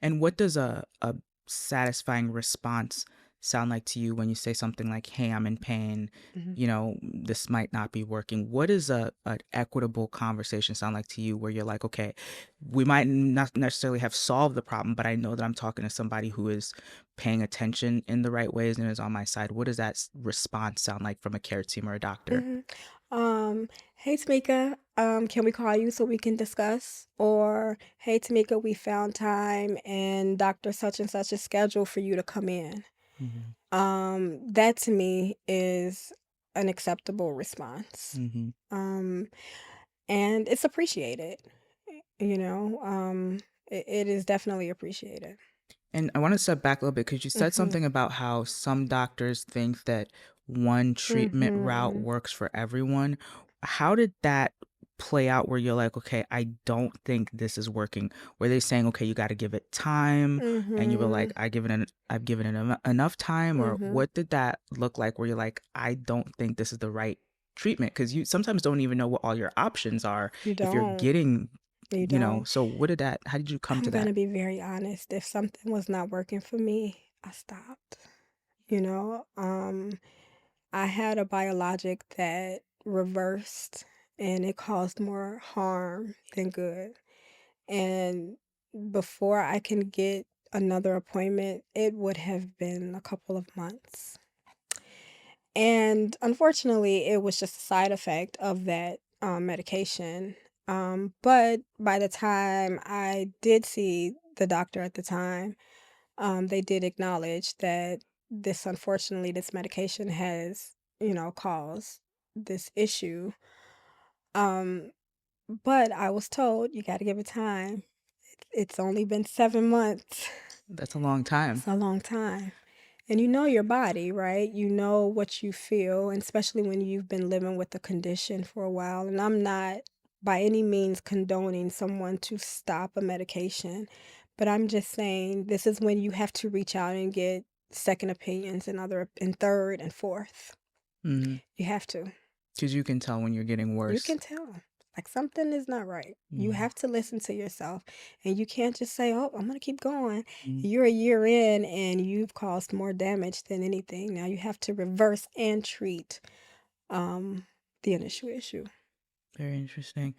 And what does a satisfying response sound like to you when you say something like, "Hey, I'm in pain. Mhm. This might not be working." What does a an equitable conversation sound like to you where you're like, "Okay, we might not necessarily have solved the problem, but I know that I'm talking to somebody who is paying attention in the right ways and is on my side." What does that response sound like from a care team or a doctor? Mhm. Hey Tameka, can we call you so we can discuss? Or hey Tameka, we found time and Dr. Such and such is scheduled for you to come in. Mhm. That to me is an acceptable response. Mhm. Um, and it's appreciated, you know. It is definitely appreciated. And I want to step back a little bit because you said Mhm. something about how some doctors think that one treatment route Mhm. works for everyone. How did that play out where you're like, okay, I don't think this is working? Were they saying, okay, you got to give it time? And you were like, Mhm. I've given it enough time? Or Mhm. what did that look like where you're like, I don't think this is the right treatment? Because you sometimes don't even know what all your options are You if you're don't. getting, You don't. so how did you come I'm to that? gonna be very honest. If something was not working for me, I stopped. You know, I had a biologic that reversed and it caused more harm than good. And before I can get another appointment, it would have been a couple of months. And unfortunately, it was just a side effect of that medication. But by the time I did see the doctor at the time, they did acknowledge that this medication has, caused this issue. Um, but I was told you got to give it time. It's only been 7 months. That's a long time. It's a long time. And you know your body, right? You know what you feel, and especially when you've been living with the condition for a while. And I'm not by any means condoning someone to stop a medication, but I'm just saying this is when you have to reach out and get second opinions and other and third and fourth. Mhm. You have to. 'Cause you can tell when you're getting You worse. can tell. Like something is not right. You Mhm, have to listen to yourself. And you can't just say, oh, I'm going to keep going. mhm. You're a year in and you've caused more damage than anything. Now you have to reverse and treat um, the initial issue. Very interesting.